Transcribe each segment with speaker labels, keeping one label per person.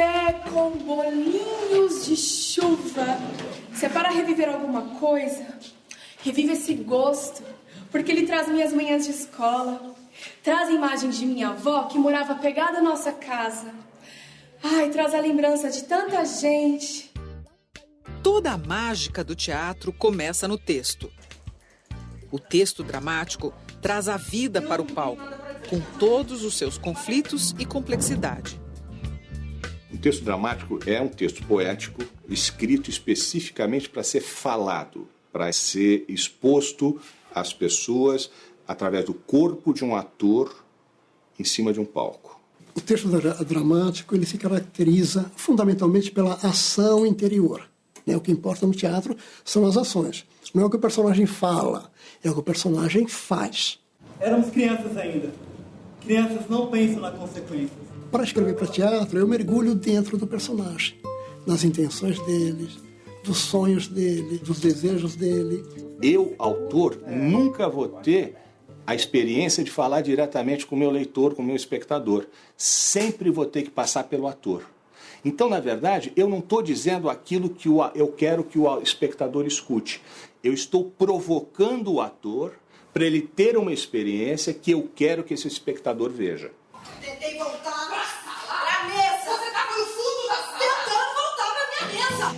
Speaker 1: café com bolinhos de chuva. Se é para reviver alguma coisa, revive esse gosto, porque ele traz minhas manhãs de escola, traz imagens de minha avó que morava pegada à nossa casa. Ai, traz a lembrança de tanta gente.
Speaker 2: Toda a mágica do teatro começa no texto. O texto dramático traz a vida para o palco, com todos os seus conflitos e complexidade.
Speaker 3: O texto dramático é um texto poético, escrito especificamente para ser falado, para ser exposto às pessoas através do corpo de um ator em cima de um palco.
Speaker 4: O texto dramático ele se caracteriza fundamentalmente pela ação interior. O que importa no teatro são as ações. Não é o que o personagem fala, é o que o personagem faz.
Speaker 5: Éramos crianças ainda. Crianças não pensam nas consequências.
Speaker 4: Para escrever para teatro, eu mergulho dentro do personagem, nas intenções dele, dos sonhos dele, dos desejos dele.
Speaker 3: Eu, autor, nunca vou ter a experiência de falar diretamente com o meu leitor, com o meu espectador. Sempre vou ter que passar pelo ator. Então, na verdade, eu não estou dizendo aquilo que eu quero que o espectador escute. Eu estou provocando o ator para ele ter uma experiência que eu quero que esse espectador veja.
Speaker 6: Tentei voltar para a mesa. Você estava no fundo da sala. Tentando voltar para a minha mesa.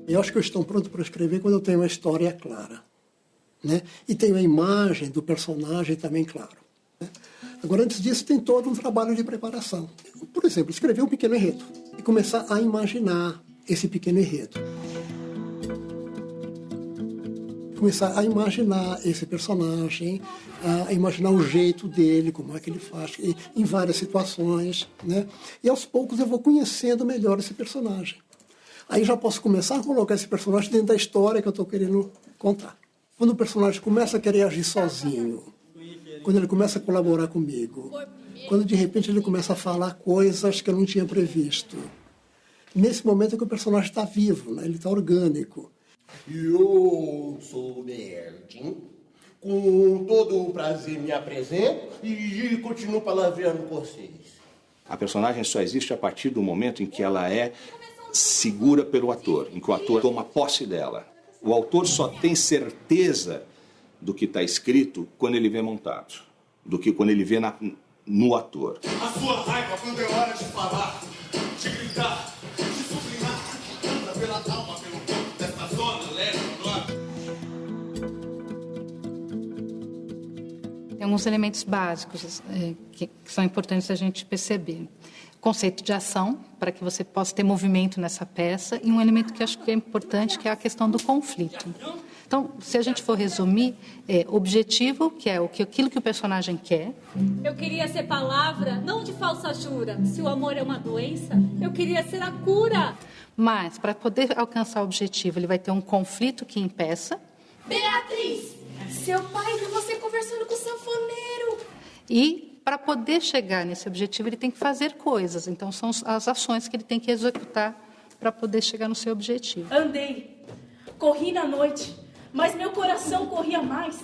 Speaker 4: Eu acho que eu estou pronto para escrever quando eu tenho uma história clara, né? E tenho a imagem do personagem também claro, né? Agora, antes disso, tem todo um trabalho de preparação. Por exemplo, escrever um pequeno enredo e começar a imaginar esse pequeno enredo. Começar a imaginar esse personagem, a imaginar o jeito dele, como é que ele faz, em várias situações, né? E aos poucos eu vou conhecendo melhor esse personagem. Aí já posso começar a colocar esse personagem dentro da história que eu estou querendo contar. Quando o personagem começa a querer agir sozinho, quando ele começa a colaborar comigo, quando de repente ele começa a falar coisas que eu não tinha previsto. Nesse momento é que o personagem está vivo, né? Ele está orgânico.
Speaker 7: Eu sou Bertin, com todo o prazer me apresento e continuo palavreando com vocês.
Speaker 3: A personagem só existe a partir do momento em que ela é segura pelo ator, em que o ator toma posse dela. O autor só tem certeza do que está escrito quando ele vê montado, do que quando ele vê no ator.
Speaker 8: A sua raiva quando é hora de falar, de gritar, de sublimar, anda pela alma, pelo corpo desta zona, leste, norte.
Speaker 9: Tem alguns elementos básicos que são importantes a gente perceber. Conceito de ação, para que você possa ter movimento nessa peça, e um elemento que eu acho que é importante, que é a questão do conflito. Então, se a gente for resumir, objetivo, que é aquilo que o personagem quer.
Speaker 10: Eu queria ser palavra, não de falsa jura. Se o amor é uma doença, eu queria ser a cura.
Speaker 9: Mas, para poder alcançar o objetivo, ele vai ter um conflito que impeça.
Speaker 1: Beatriz, seu pai viu você conversando com o sanfoneiro.
Speaker 9: E, para poder chegar nesse objetivo, ele tem que fazer coisas. Então, são as ações que ele tem que executar para poder chegar no seu objetivo.
Speaker 1: Andei, corri na noite, mas meu coração corria mais.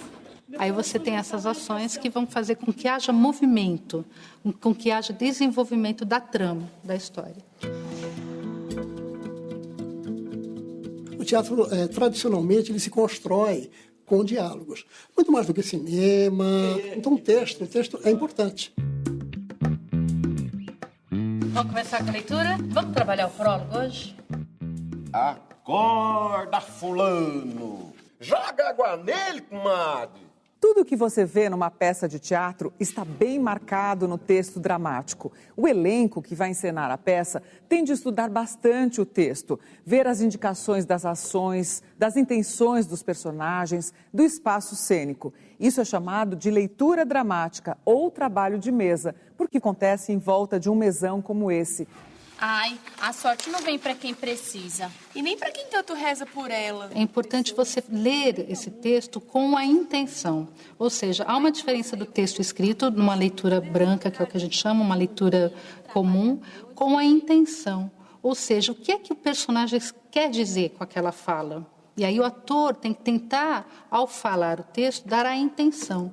Speaker 9: Aí você tem essas ações que vão fazer com que haja movimento, com que haja desenvolvimento da trama, da história.
Speaker 4: O teatro, tradicionalmente, ele se constrói com diálogos. Muito mais do que cinema. Então, o texto é importante.
Speaker 11: Vamos começar com a leitura? Vamos trabalhar o prólogo hoje?
Speaker 7: Acorda, fulano! Joga água nele, comadre!
Speaker 2: Tudo o que você vê numa peça de teatro está bem marcado no texto dramático. O elenco que vai encenar a peça tem de estudar bastante o texto, ver as indicações das ações, das intenções dos personagens, do espaço cênico. Isso é chamado de leitura dramática ou trabalho de mesa, porque acontece em volta de um mesão como esse.
Speaker 12: Ai, a sorte não vem para quem precisa. E nem para quem tanto reza por ela.
Speaker 9: É importante você ler esse texto com a intenção. Ou seja, há uma diferença do texto escrito, numa leitura branca, que é o que a gente chama, uma leitura comum, com a intenção. Ou seja, o que é que o personagem quer dizer com aquela fala? E aí o ator tem que tentar, ao falar o texto, dar a intenção.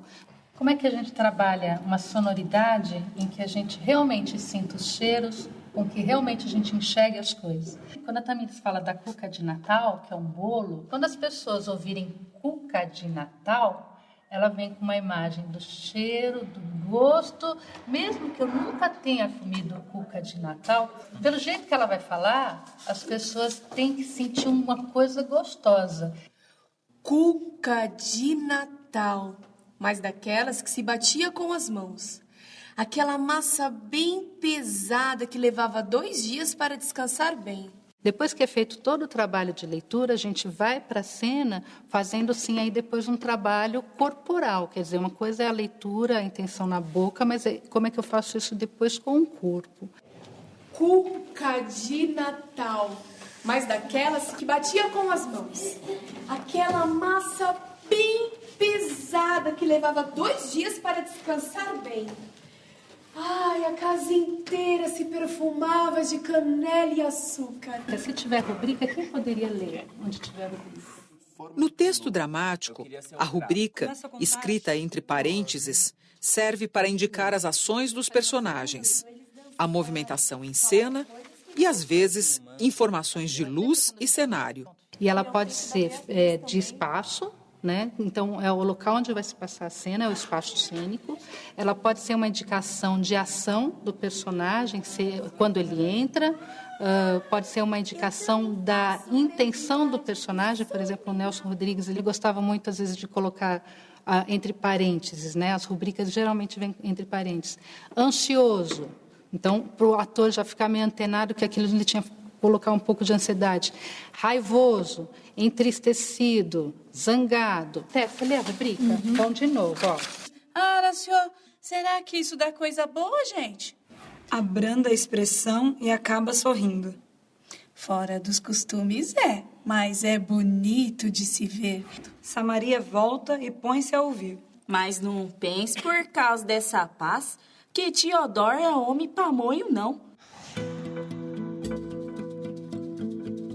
Speaker 9: Como é que a gente trabalha uma sonoridade em que a gente realmente sinta os cheiros, com que realmente a gente enxergue as coisas? Quando a Tamires fala da cuca de Natal, que é um bolo, quando as pessoas ouvirem cuca de Natal, ela vem com uma imagem do cheiro, do gosto, mesmo que eu nunca tenha comido cuca de Natal, pelo jeito que ela vai falar, as pessoas têm que sentir uma coisa gostosa.
Speaker 1: Cuca de Natal, mas daquelas que se batia com as mãos. Aquela massa bem pesada que levava 2 dias para descansar bem.
Speaker 9: Depois que é feito todo o trabalho de leitura, a gente vai para a cena fazendo, sim, aí depois um trabalho corporal. Quer dizer, uma coisa é a leitura, a intenção na boca, mas como é que eu faço isso depois com o corpo?
Speaker 1: Cuca de Natal, mas daquelas que batia com as mãos. Aquela massa bem pesada que levava 2 dias para descansar bem. Ai, a casa inteira se perfumava de canela e açúcar.
Speaker 9: Se tiver rubrica, quem poderia ler onde tiver rubrica?
Speaker 13: No texto dramático, a rubrica, escrita entre parênteses, serve para indicar as ações dos personagens, a movimentação em cena e, às vezes, informações de luz e cenário.
Speaker 9: E ela pode ser de espaço, né? Então, é o local onde vai se passar a cena, é o espaço cênico. Ela pode ser uma indicação de ação do personagem, quando ele entra. Pode ser uma indicação da intenção do personagem. Por exemplo, o Nelson Rodrigues, ele gostava muito, às vezes, de colocar entre parênteses, né? As rubricas geralmente vêm entre parênteses. Ansioso. Então, para o ator já ficar meio antenado que aquilo ele tinha que colocar um pouco de ansiedade. Raivoso, entristecido, zangado. Tefa, lê a rubrica? Bom, de novo, ó.
Speaker 14: Ah, senhor, será que isso dá coisa boa, gente?
Speaker 15: Abranda a expressão e acaba sorrindo.
Speaker 14: Fora dos costumes mas é bonito de se ver.
Speaker 15: Samaria volta e põe-se a ouvir.
Speaker 16: Mas não pense por causa dessa paz que Teodoro é homem pamonho, não.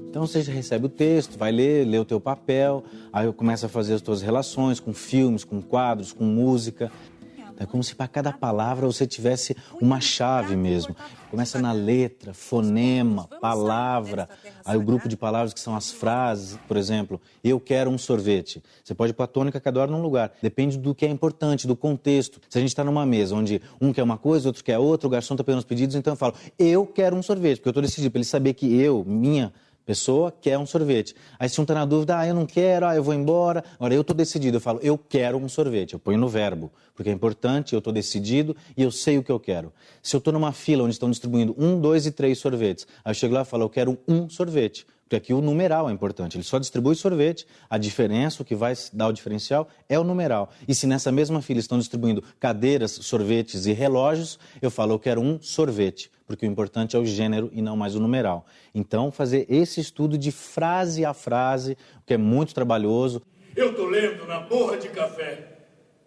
Speaker 17: Então você recebe o texto, vai lê o teu papel, aí começa a fazer as tuas relações com filmes, com quadros, com música. É como se para cada palavra você tivesse uma chave mesmo. Começa na letra, fonema, palavra, aí o grupo de palavras que são as frases, por exemplo, eu quero um sorvete. Você pode pôr a tônica cada hora num lugar, depende do que é importante, do contexto. Se a gente está numa mesa onde um quer uma coisa, outro quer outra, o garçom está pegando os pedidos, então eu falo, eu quero um sorvete, porque eu estou decidido para ele saber que minha pessoa quer um sorvete. Aí se um está na dúvida, eu não quero, eu vou embora. Agora eu estou decidido, eu falo, eu quero um sorvete. Eu ponho no verbo, porque é importante, eu estou decidido e eu sei o que eu quero. Se eu estou numa fila onde estão distribuindo 1, 2 e 3 sorvetes, aí eu chego lá e falo, eu quero um sorvete. Porque aqui o numeral é importante, ele só distribui sorvete, a diferença, o que vai dar o diferencial é o numeral. E se nessa mesma fila estão distribuindo cadeiras, sorvetes e relógios, eu falo, eu quero um sorvete, porque o importante é o gênero e não mais o numeral. Então, fazer esse estudo de frase a frase, o que é muito trabalhoso.
Speaker 8: Eu tô lendo na borra de café,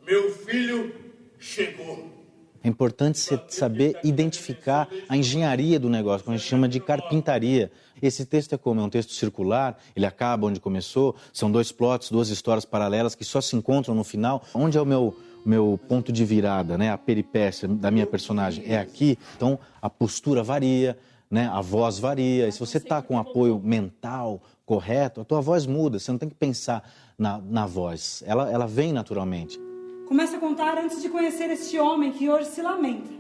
Speaker 8: meu filho chegou.
Speaker 17: É importante você saber identificar a engenharia do negócio, que a gente chama de carpintaria. Esse texto é como? É um texto circular, ele acaba onde começou, são 2 plots, 2 histórias paralelas que só se encontram no final. Onde é o meu ponto de virada, né? A peripécia da minha personagem é aqui, então a postura varia, né? A voz varia. E se você está com apoio mental correto, a tua voz muda, você não tem que pensar na voz, ela vem naturalmente.
Speaker 15: Começa a contar antes de conhecer este homem que hoje se lamenta.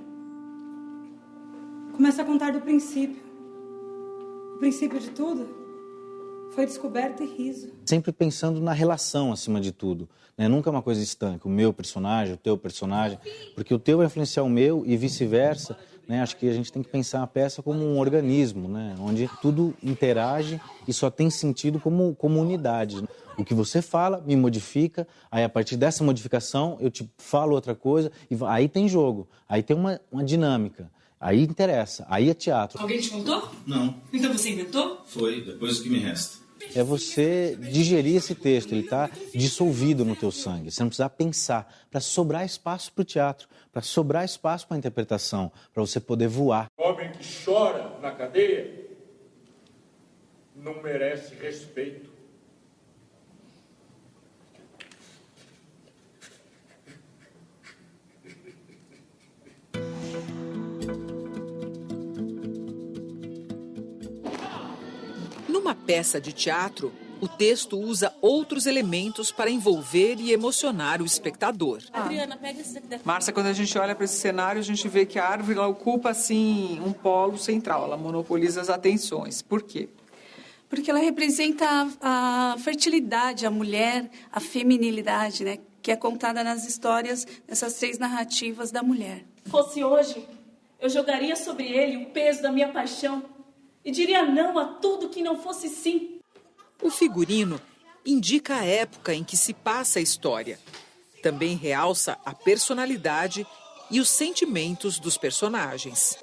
Speaker 15: Começa a contar do princípio. O princípio de tudo foi descoberta e riso.
Speaker 17: Sempre pensando na relação acima de tudo, né? Nunca é uma coisa estanque, o meu personagem, o teu personagem, porque o teu vai influenciar o meu e vice-versa, né? Acho que a gente tem que pensar a peça como um organismo, né? Onde tudo interage e só tem sentido como unidade. O que você fala me modifica, aí a partir dessa modificação eu te falo outra coisa, e aí tem jogo, aí tem uma dinâmica, aí interessa, aí é teatro.
Speaker 15: Alguém te contou?
Speaker 8: Não.
Speaker 15: Então você inventou?
Speaker 8: Foi, depois o que me resta.
Speaker 17: É você digerir esse texto, ele está dissolvido no teu sangue, você não precisa pensar, para sobrar espaço para o teatro, para sobrar espaço para a interpretação, para você poder voar.
Speaker 8: O homem que chora na cadeia não merece respeito.
Speaker 13: Numa peça de teatro, o texto usa outros elementos para envolver e emocionar o espectador.
Speaker 11: Adriana, pega esse daqui.
Speaker 2: Márcia, quando a gente olha para esse cenário, a gente vê que a árvore ela ocupa assim um polo central, ela monopoliza as atenções. Por quê?
Speaker 14: Porque ela representa a fertilidade, a mulher, a feminilidade, né? Que é contada nas histórias, nessas 6 narrativas da mulher.
Speaker 10: Fosse hoje, eu jogaria sobre ele o peso da minha paixão e diria não a tudo que não fosse sim.
Speaker 13: O figurino indica a época em que se passa a história. Também realça a personalidade e os sentimentos dos personagens.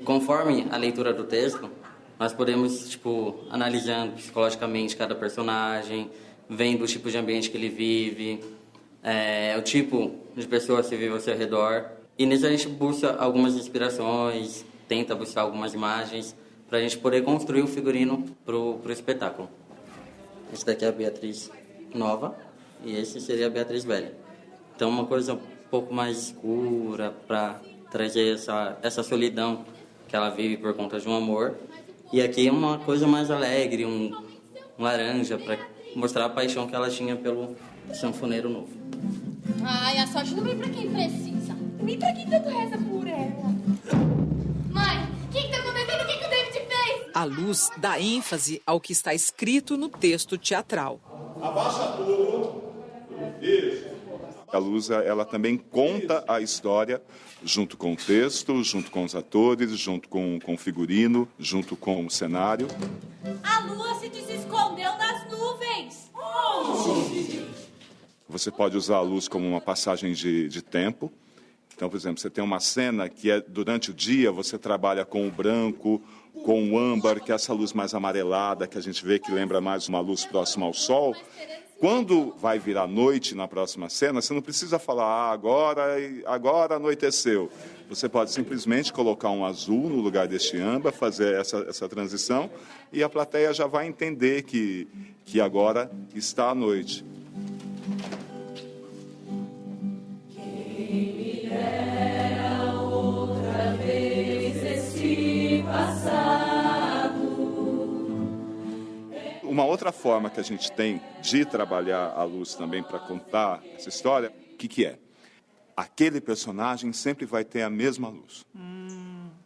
Speaker 18: Conforme a leitura do texto, nós podemos, analisando psicologicamente cada personagem, vendo o tipo de ambiente que ele vive, o tipo de pessoa que vive ao seu redor. E nisso a gente busca algumas inspirações, tenta buscar algumas imagens, para a gente poder construir o figurino para o espetáculo. Esse daqui é a Beatriz nova e esse seria a Beatriz velha. Então uma coisa um pouco mais escura para trazer essa solidão que ela vive por conta de um amor. E aqui é uma coisa mais alegre, um laranja, para mostrar a paixão que ela tinha pelo sanfoneiro novo.
Speaker 12: Ai, a sorte não vem pra quem precisa. Nem pra quem tanto reza por ela. Mãe, o que tá acontecendo? O que o David fez?
Speaker 13: A luz dá ênfase ao que está escrito no texto teatral.
Speaker 8: Abaixa tudo. Isso.
Speaker 19: A luz, ela também conta a história junto com o texto, junto com os atores, junto com o figurino, junto com o cenário.
Speaker 10: A lua se escondeu nas nuvens.
Speaker 19: Você pode usar a luz como uma passagem de tempo. Então, por exemplo, você tem uma cena que é durante o dia, você trabalha com o branco, com o âmbar, que é essa luz mais amarelada, que a gente vê que lembra mais uma luz próxima ao sol. Quando vai virar noite na próxima cena, você não precisa falar, agora anoiteceu. Você pode simplesmente colocar um azul no lugar deste âmbar, fazer essa transição, e a plateia já vai entender que agora está à noite.
Speaker 6: Quem me dera outra vez esse passado.
Speaker 19: Uma outra forma que a gente tem de trabalhar a luz também para contar essa história, o que é? Aquele personagem sempre vai ter a mesma luz.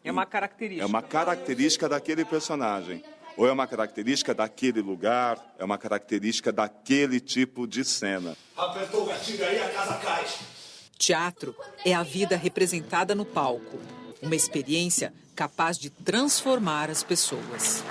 Speaker 2: É uma característica.
Speaker 19: É uma característica daquele personagem. Ou é uma característica daquele lugar, é uma característica daquele tipo de cena.
Speaker 8: Apertou o gatilho aí, a casa cai.
Speaker 13: Teatro é a vida representada no palco. Uma experiência capaz de transformar as pessoas.